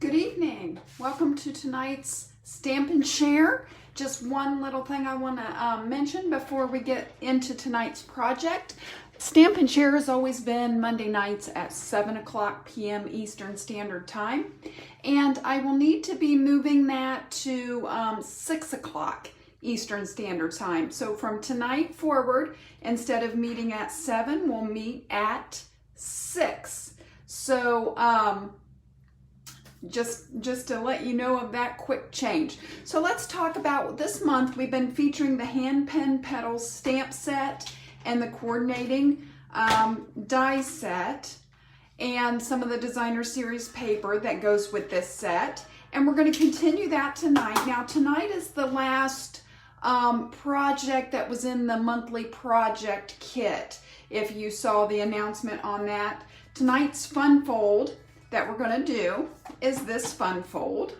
Good evening. Welcome to tonight's Stamp and Share. Just one little thing I want to mention before we get into tonight's project. Stamp and Share has always been Monday nights at 7 o'clock p.m. Eastern Standard Time. And I will need to be moving that to 6 o'clock Eastern Standard Time. So from tonight forward, instead of meeting at 7, we'll meet at 6. So, just to let you know of that quick change. So let's talk about this month. We've been featuring the Hand-Penned Petals stamp set and the coordinating die set and some of the designer series paper that goes with this set. And we're going to continue that tonight. Now tonight is the last project that was in the monthly project kit. If you saw the announcement on that, tonight's fun fold that we're going to do is this fun fold.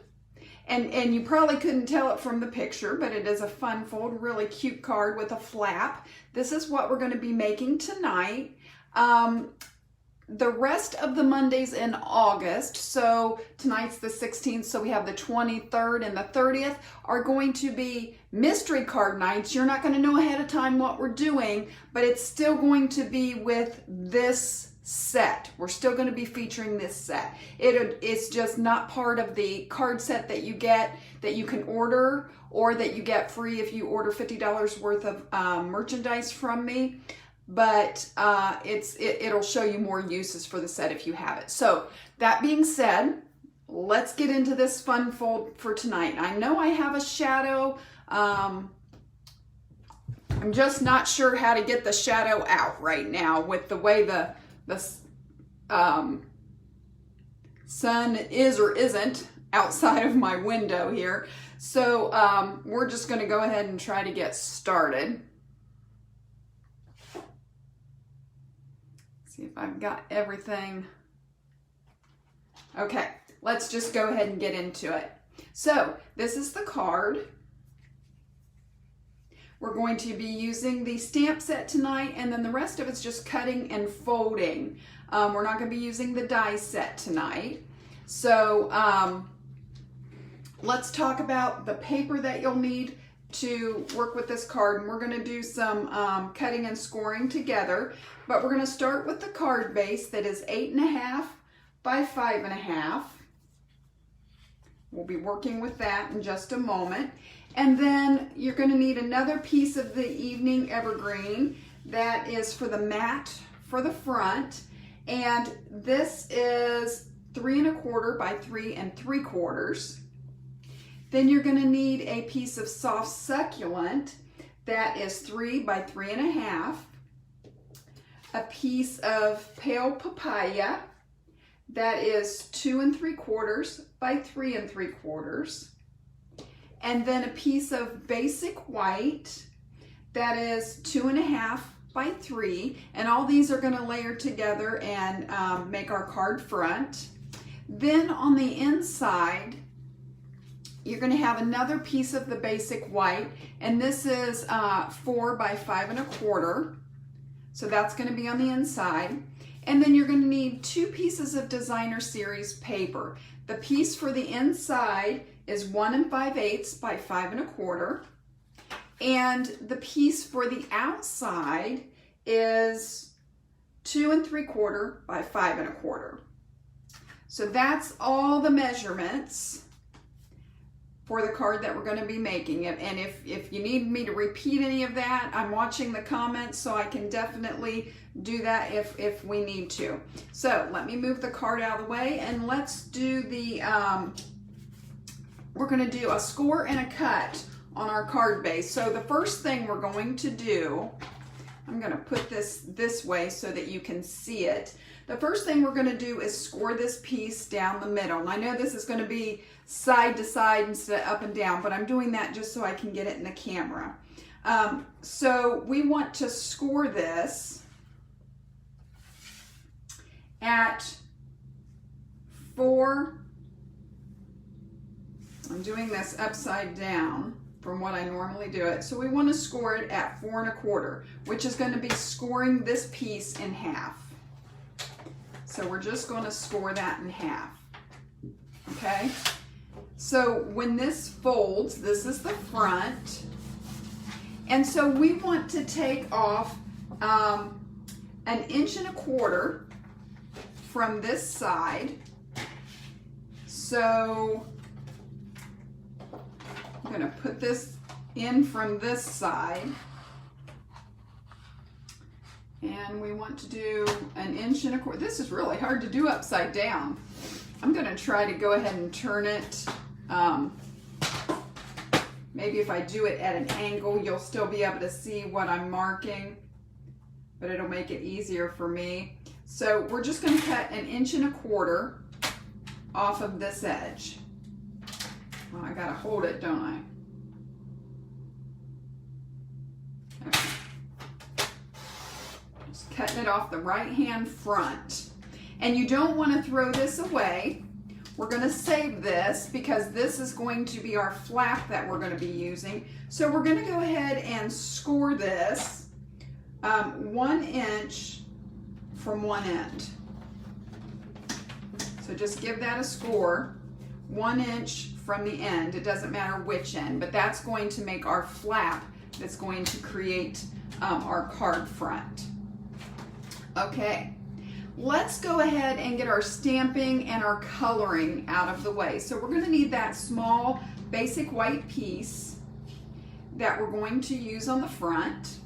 And you probably couldn't tell it from the picture, but it is a fun fold, really cute card with a flap. This is what we're going to be making tonight. The rest of the Mondays in August, so tonight's the 16th, so we have the 23rd and the 30th, are going to be mystery card nights. You're not going to know ahead of time what we're doing, but it's still going to be with this set. We're still going to be featuring this set. It's just not part of the card set that you get, that you can order, or that you get free if you order $50 worth of merchandise from me. But it'll show you more uses for the set if you have it. So that being said, let's get into this fun fold for tonight. I know I have a shadow. I'm just not sure how to get the shadow out right now with the way the sun is or isn't outside of my window here. So we're just going to go ahead and try to get started. See if I've got everything. Okay, let's just go ahead and get into it. So this is the card. We're going to be using the stamp set tonight, and then the rest of it's just cutting and folding. We're not going to be using the die set tonight. So let's talk about the paper that you'll need to work with this card. And we're going to do some cutting and scoring together. But we're going to start with the card base that is 8.5 by 5.5. We'll be working with that in just a moment. And then you're going to need another piece of the evening evergreen that is for the mat for the front. And this is 3 1/4 by 3 3/4. Then you're going to need a piece of soft succulent that is 3 by 3 1/2. A piece of pale papaya that is 2 3/4 by 3 3/4. And then a piece of basic white that is 2 1/2 by 3. And all these are going to layer together and make our card front. Then on the inside, you're going to have another piece of the basic white. And this is 4 by 5 1/4. So that's going to be on the inside. And then you're going to need 2 pieces of designer series paper. The piece for the inside is 1 5/8 by 5 1/4. And the piece for the outside is 2 3/4 by 5 1/4. So that's all the measurements for the card that we're going to be making. And if you need me to repeat any of that, I'm watching the comments, so I can definitely do that if we need to. So let me move the card out of the way, and let's do the, we're going to do a score and a cut on our card base. So the first thing we're going to do, I'm going to put this way so that you can see it. The first thing we're going to do is score this piece down the middle. And I know this is going to be side to side instead of up and down, but I'm doing that just so I can get it in the camera. So we want to score this at 4. I'm doing this upside down from what I normally do it. So we want to score it at 4 1/4, which is going to be scoring this piece in half. So we're just going to score that in half. okay? So when this folds, this is the front. And so we want to take off 1.25 inches from this side. So I'm going to put this in from this side. And we want to do 1.25 inches. This is really hard to do upside down. I'm going to try to go ahead and turn it. Maybe if I do it at an angle, you'll still be able to see what I'm marking, but it'll make it easier for me. So we're just going to cut 1.25 inches off of this edge. Well, I got to hold it, don't I? Okay. Just cutting it off the right hand front. And you don't want to throw this away. We're going to save this because this is going to be our flap that we're going to be using. So we're going to go ahead and score this 1 inch from one end. So just give that a score, 1 inch from the end. It doesn't matter which end, but that's going to make our flap that's going to create our card front. Okay. Let's go ahead and get our stamping and our coloring out of the way. So we're going to need that small basic white piece that we're going to use on the front.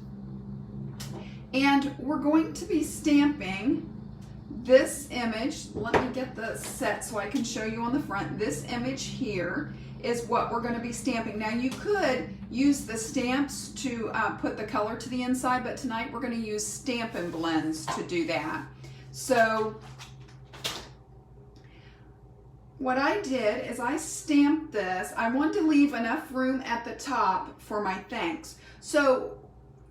And we're going to be stamping this image. Let me get the set so I can show you on the front. This image here is what we're going to be stamping. Now you could use the stamps to put the color to the inside, but tonight we're going to use Stampin' Blends to do that. So what I did is I stamped this. I wanted to leave enough room at the top for my thanks. So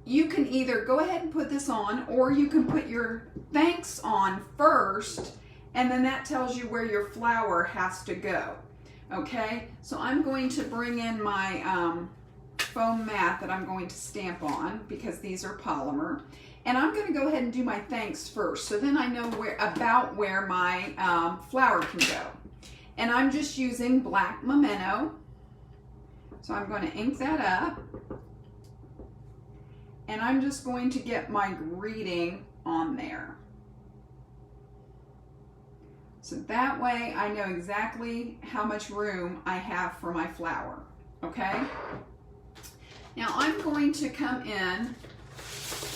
you can either go ahead and put this on, or you can put your thanks on first, and then that tells you where your flower has to go. Okay, so I'm going to bring in my foam mat that I'm going to stamp on because these are polymer. And I'm going to go ahead and do my thanks first, so then I know about where my flower can go. And I'm just using black memento. So I'm going to ink that up. And I'm just going to get my greeting on there. So that way I know exactly how much room I have for my flower. Okay? Now I'm going to come in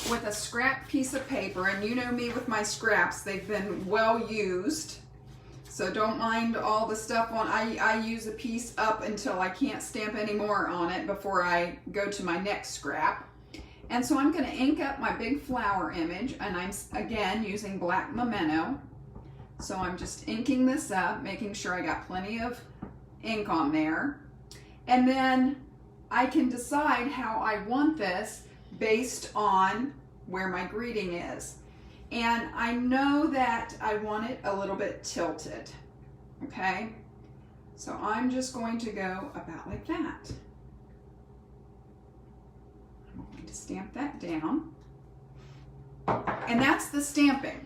with a scrap piece of paper, and you know me with my scraps, they've been well used, so don't mind all the stuff on. I use a piece up until I can't stamp any more on it before I go to my next scrap. And so I'm going to ink up my big flower image, and I'm again using black memento. So I'm just inking this up, making sure I got plenty of ink on there, and then I can decide how I want this based on where my greeting is. And I know that I want it a little bit tilted, okay? So I'm just going to go about like that. I'm going to stamp that down. And that's the stamping.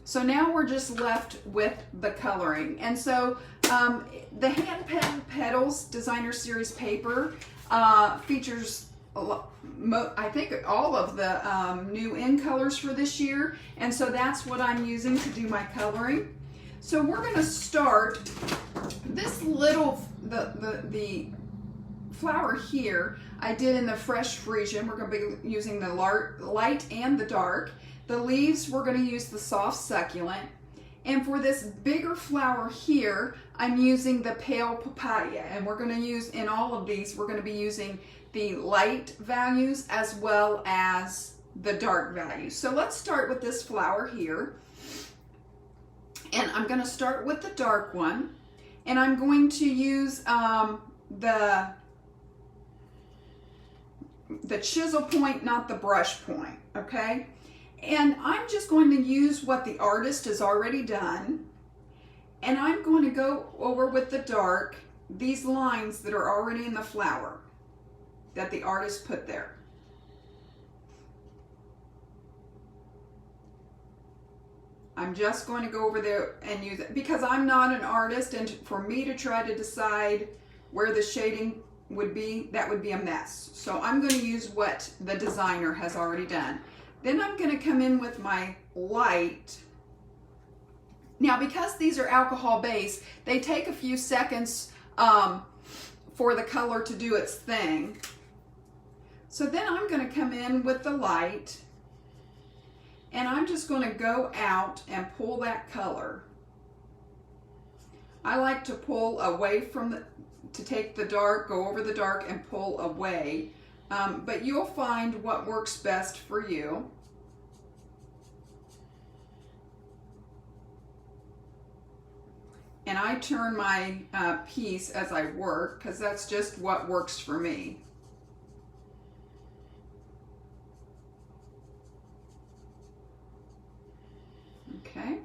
So now we're just left with the coloring. And so the Hand-Penned Petals Designer Series paper features I think all of the new in colors for this year, and so that's what I'm using to do my coloring. So we're going to start this little the flower here I did in the fresh Frisian. We're going to be using the light and the dark. The leaves we're going to use the soft succulent, and for this bigger flower here I'm using the pale papaya, and we're going to use in all of these we're going to be using the light values as well as the dark values. So let's start with this flower here. And I'm going to start with the dark one. And I'm going to use the chisel point, not the brush point, okay? And I'm just going to use what the artist has already done. And I'm going to go over with the dark, these lines that are already in the flower that the artist put there. I'm just going to go over there and use it because I'm not an artist, and for me to try to decide where the shading would be, that would be a mess. So I'm going to use what the designer has already done. Then I'm going to come in with my light. Now, because these are alcohol based, they take a few seconds for the color to do its thing. So then I'm going to come in with the light, and I'm just going to go out and pull that color. I like to pull away from to take the dark, go over the dark and pull away. But you'll find what works best for you. And I turn my piece as I work because that's just what works for me. Okay.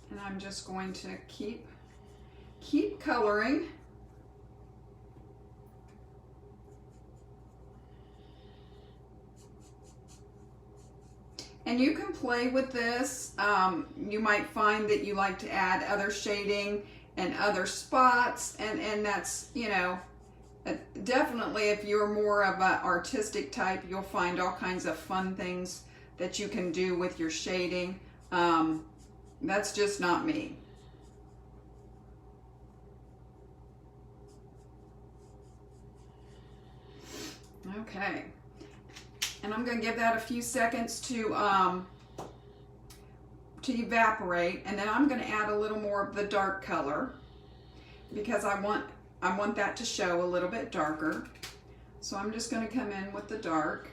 And I'm just going to keep coloring. And you can play with this. You might find that you like to add other shading and other spots, and that's, you know, definitely if you're more of an artistic type, you'll find all kinds of fun things that you can do with your shading. That's just not me. Okay, and I'm going to give that a few seconds to evaporate, and then I'm going to add a little more of the dark color because I want that to show a little bit darker. So I'm just going to come in with the dark.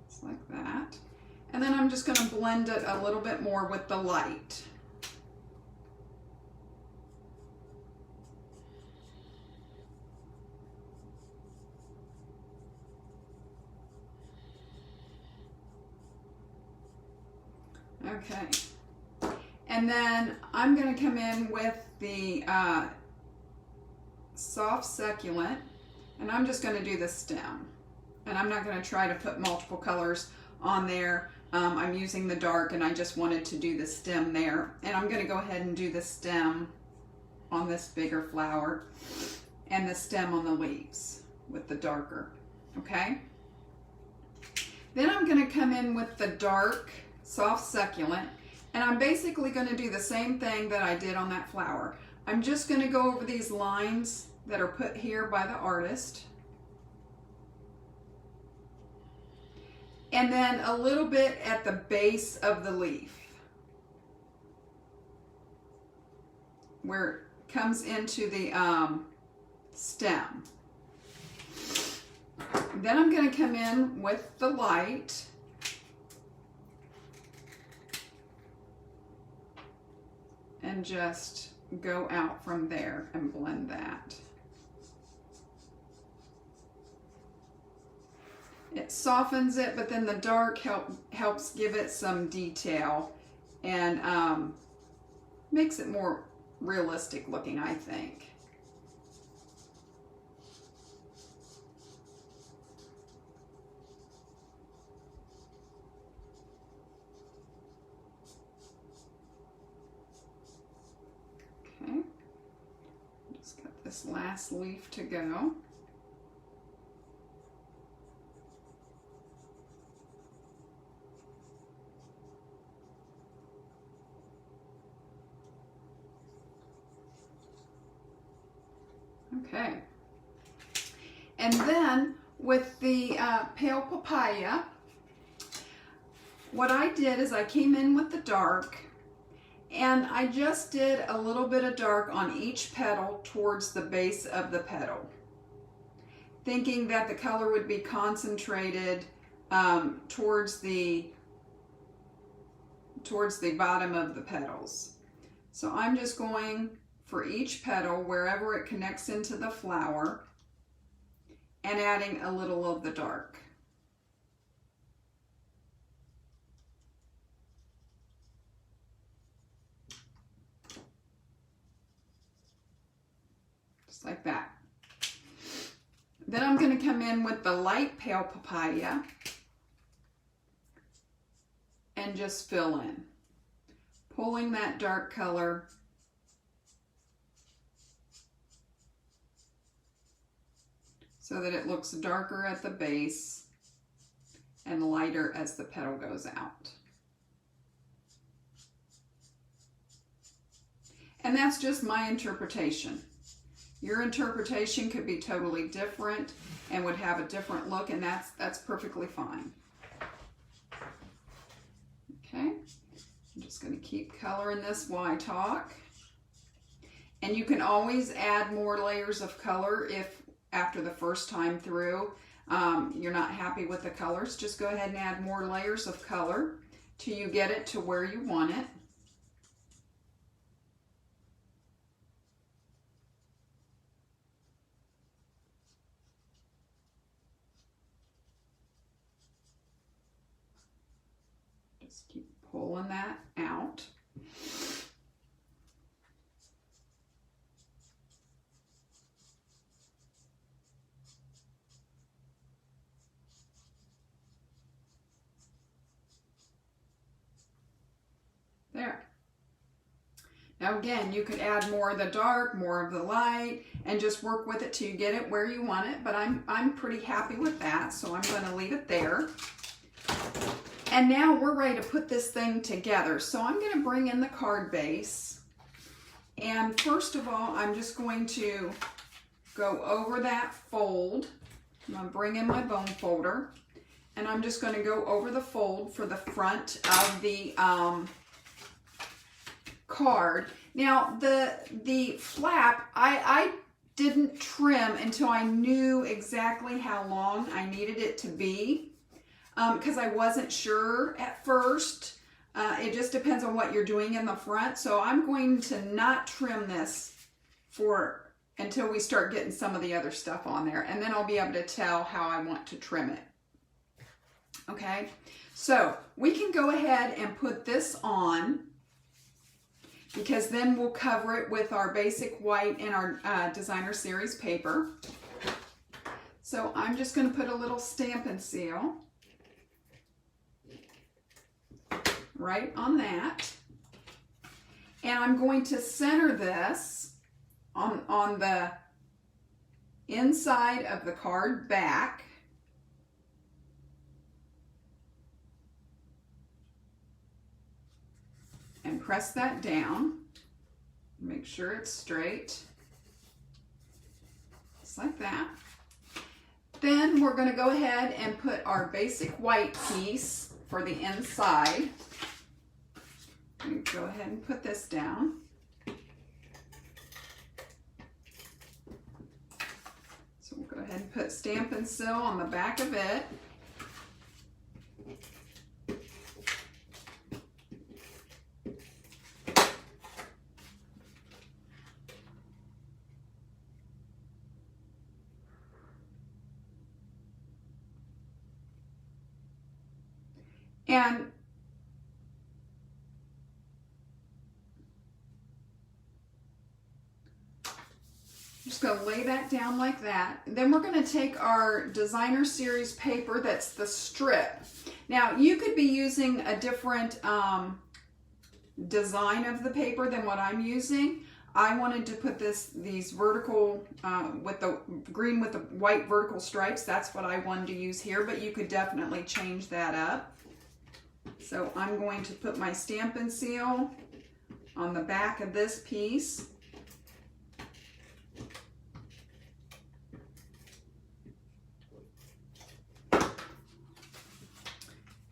Just like that. And then I'm just going to blend it a little bit more with the light. Okay, and then I'm going to come in with the soft succulent, and I'm just going to do the stem. And I'm not going to try to put multiple colors on there. I'm using the dark, and I just wanted to do the stem there. And I'm going to go ahead and do the stem on this bigger flower and the stem on the leaves with the darker. Okay, then I'm going to come in with the dark soft succulent, and I'm basically going to do the same thing that I did on that flower. I'm just going to go over these lines that are put here by the artist, and then a little bit at the base of the leaf where it comes into the stem. Then I'm going to come in with the light, and just go out from there and blend that. It softens it, but then the dark helps give it some detail and makes it more realistic looking, I think. Okay, just got this last leaf to go. Okay, and then with the pale papaya, what I did is I came in with the dark, and I just did a little bit of dark on each petal towards the base of the petal, thinking that the color would be concentrated towards the bottom of the petals. So I'm just going for each petal wherever it connects into the flower and adding a little of the dark. Just like that. Then I'm going to come in with the light pale papaya and just fill in, pulling that dark color so that it looks darker at the base and lighter as the petal goes out. And that's just my interpretation. Your interpretation could be totally different and would have a different look, and that's perfectly fine. Okay, I'm just going to keep coloring this while I talk. And you can always add more layers of color if after the first time through you're not happy with the colors. Just go ahead and add more layers of color till you get it to where you want it. Just keep pulling that out. There. Now again, you could add more of the dark, more of the light, and just work with it till you get it where you want it, but I'm pretty happy with that, so I'm going to leave it there. And now we're ready to put this thing together. So I'm going to bring in the card base, and first of all, I'm just going to go over that fold. I'm going to bring in my bone folder, and I'm just going to go over the fold for the front of the card. Now the flap, I didn't trim until I knew exactly how long I needed it to be, because I wasn't sure at first. It just depends on what you're doing in the front. So I'm going to not trim this until we start getting some of the other stuff on there, and then I'll be able to tell how I want to trim it. Okay, so we can go ahead and put this on, because then we'll cover it with our basic white and our designer series paper. So I'm just going to put a little Stampin' Seal right on that. And I'm going to center this on the inside of the card back. And press that down. Make sure it's straight. Just like that. Then we're going to go ahead and put our basic white piece for the inside. Go ahead and put this down. So we'll go ahead and put Stampin' Seal on the back of it. And I'm just going to lay that down like that. Then we're going to take our designer series paper, that's the strip. Now you could be using a different design of the paper than what I'm using. I wanted to put these vertical, with the green with the white vertical stripes. That's what I wanted to use here, but you could definitely change that up. So I'm going to put my Stampin' Seal on the back of this piece.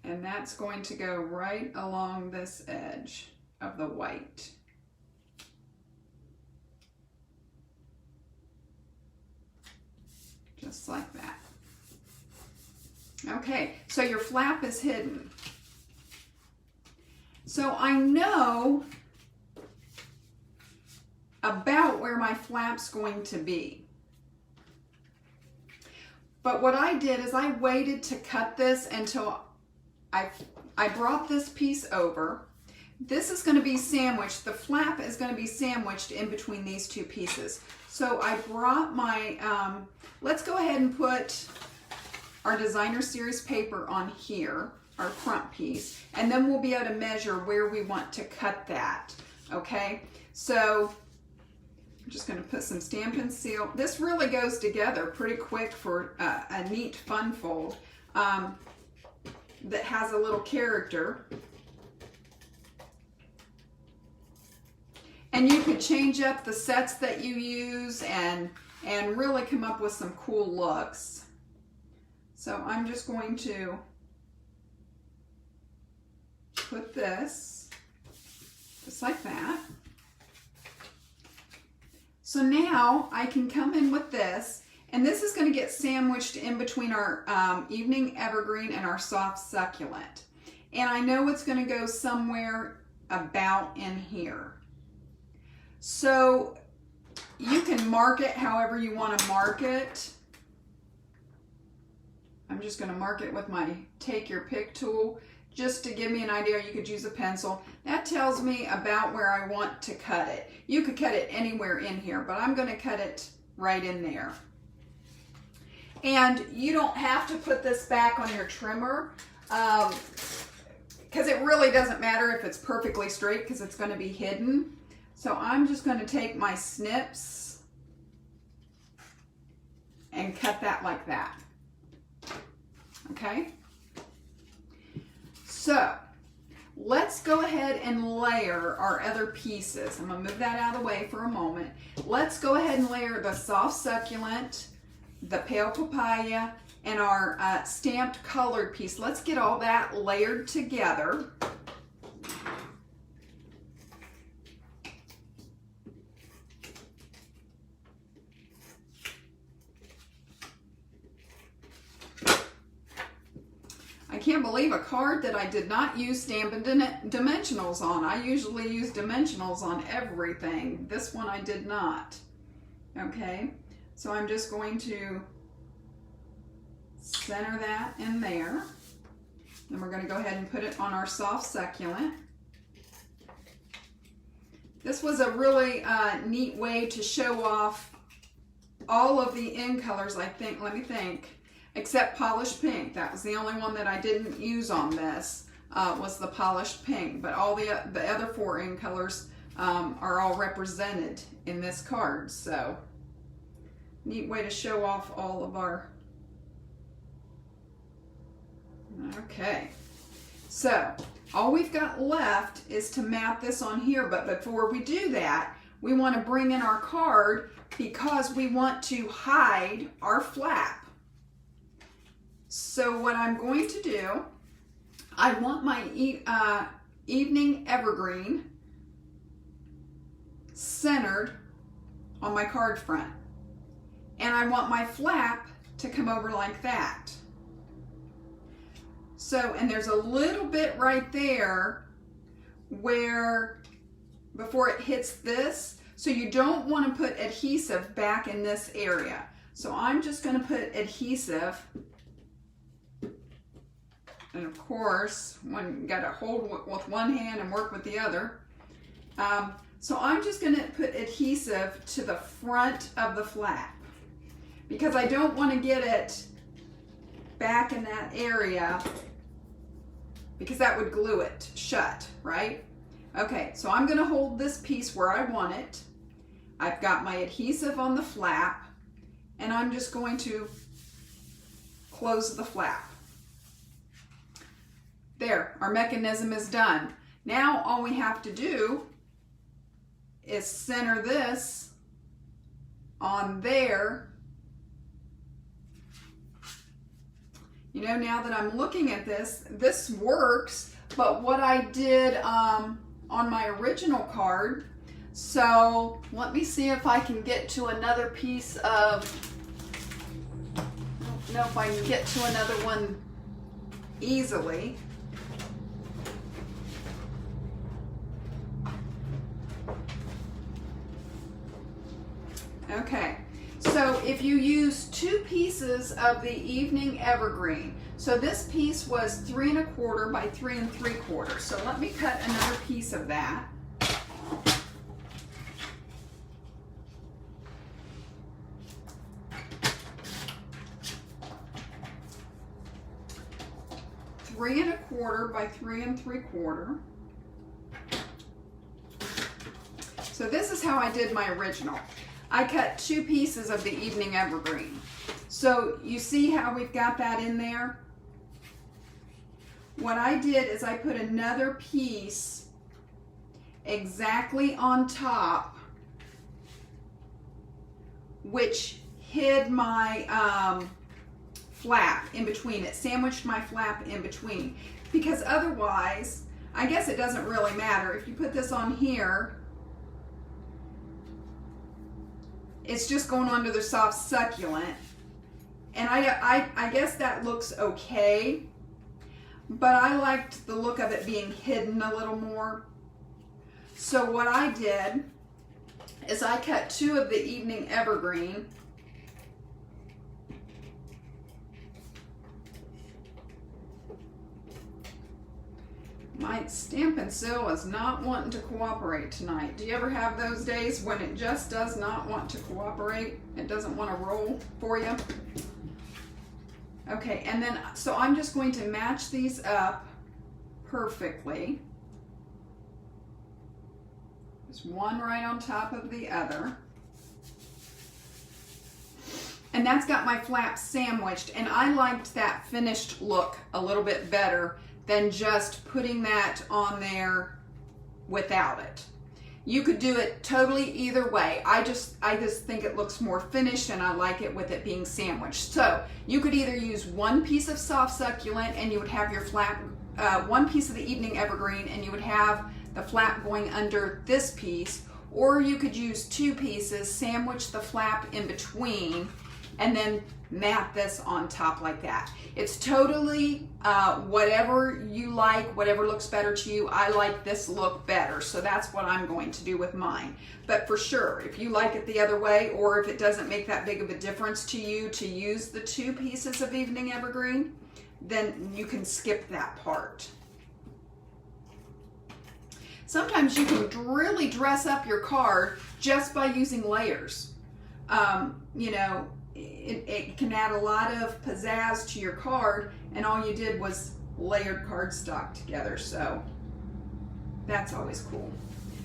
And that's going to go right along this edge of the white. Just like that. Okay, so your flap is hidden. So I know about where my flap's going to be. But what I did is I waited to cut this until I brought this piece over. this is going to be sandwiched, the flap is going to be sandwiched in between these two pieces. So I brought my, let's go ahead and put our designer series paper on here, our front piece, and then we'll be able to measure where we want to cut that, okay? So I'm just going to put some Stampin' Seal. This really goes together pretty quick for a neat fun fold that has a little character. And you could change up the sets that you use and really come up with some cool looks. So I'm just going to put this just like that. So now I can come in with this, and this is going to get sandwiched in between our evening evergreen and our soft succulent. And I know it's going to go somewhere about in here. So you can mark it however you want to mark it. I'm just going to mark it with my take your pick tool just to give me an idea. You could use a pencil. That tells me about where I want to cut it. You could cut it anywhere in here, but I'm going to cut it right in there. And you don't have to put this back on your trimmer because it really doesn't matter if it's perfectly straight because it's going to be hidden. So I'm just going to take my snips and cut that like that. Okay? So let's go ahead and layer our other pieces. I'm going to move that out of the way for a moment. Let's go ahead and layer the soft succulent, the pale papaya, and our stamped colored piece. Let's get all that layered together. I can't believe a card that I did not use Stampin' Dimensionals on. I usually use Dimensionals on everything. This one I did not. Okay, so I'm just going to center that in there. Then we're going to go ahead and put it on our soft succulent. This was a really neat way to show off all of the in colors, I think. Let me think. Except polished pink. That was the only one that I didn't use on this, was the polished pink. But all the other four in colors are all represented in this card. So, neat way to show off all of our... Okay. So, all we've got left is to map this on here. But before we do that, we want to bring in our card because we want to hide our flap. So what I'm going to do, I want my evening evergreen centered on my card front. And I want my flap to come over like that. So, and there's a little bit right there where, before it hits this, so you don't want to put adhesive back in this area. So I'm just going to put adhesive. And of course, you got to hold with one hand and work with the other. So I'm just going to put adhesive to the front of the flap because I don't want to get it back in that area because that would glue it shut, right? Okay, so I'm going to hold this piece where I want it. I've got my adhesive on the flap, and I'm just going to close the flap. There, our mechanism is done. Now all we have to do is center this on there. You know, now that I'm looking at this, this works, but what I did on my original card, so let me see if I can get to another piece of, I don't know if I can get to another one easily. Okay, so if if you use 2 pieces of the evening evergreen. So this piece was 3 1/4 by 3 3/4. So let me cut another piece of that. Three 1/4 by 3 3/4. So this is how I did my original. I cut 2 pieces of the evening evergreen. So you see how we've got that in there? What I did is I put another piece exactly on top, which hid my flap in between. It sandwiched my flap in between, because otherwise, I guess it doesn't really matter. If you put this on here, it's just going onto the soft succulent, and I guess that looks okay, but I liked the look of it being hidden a little more. So what I did is I cut 2 of the evening evergreen, my Stampin' Seal is not wanting to cooperate tonight. Do you ever have those days when it just does not want to cooperate? It doesn't want to roll for you? Okay, and then, so I'm just going to match these up perfectly. Just one right on top of the other. And that's got my flap sandwiched, and I liked that finished look a little bit better than just putting that on there without it. You could do it totally either way. I just think it looks more finished, and I like it with it being sandwiched. So you could either use 1 piece of soft succulent and you would have your flap, 1 piece of the evening evergreen, and you would have the flap going under this piece, or you could use 2 pieces, sandwich the flap in between, and then mat this on top like that. It's totally whatever you like, whatever looks better to you. I like this look better, so that's what I'm going to do with mine. But for sure, if you like it the other way, or if it doesn't make that big of a difference to you to use the 2 pieces of evening evergreen, then you can skip that part. Sometimes you can really dress up your card just by using layers. You know, it can add a lot of pizzazz to your card, and all you did was layered cardstock together, so that's always cool.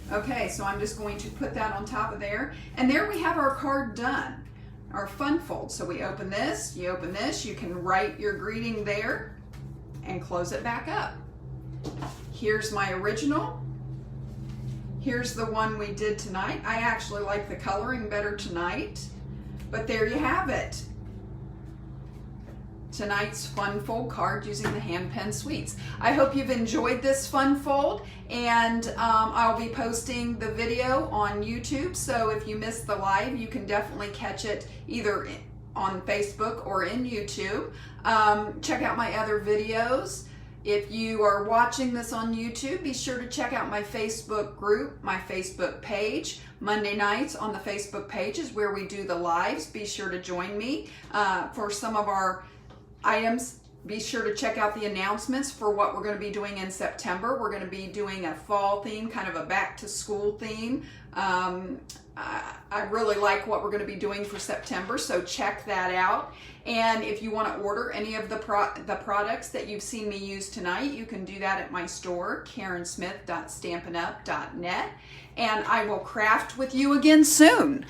Okay, so I'm just going to put that on top of there, and there we have our card done, our fun fold. So we open this, you open this, you can write your greeting there and close it back up. Here's my original. Here's the one we did tonight. I actually like the coloring better tonight. But there you have it. Tonight's fun fold card using the Hand-Penned Sweets. I hope you've enjoyed this fun fold, and I'll be posting the video on YouTube. So if you missed the live, you can definitely catch it either on Facebook or in YouTube. Check out my other videos. If you are watching this on YouTube, be sure to check out my Facebook group, my Facebook page. Monday nights on the Facebook page is where we do the lives. Be sure to join me for some of our items. Be sure to check out the announcements for what we're going to be doing in September. We're going to be doing a fall theme, kind of a back to school theme. I really like what we're going to be doing for September, so check that out. And if you want to order any of the products that you've seen me use tonight, you can do that at my store, karensmith.stampinup.net. And I will craft with you again soon.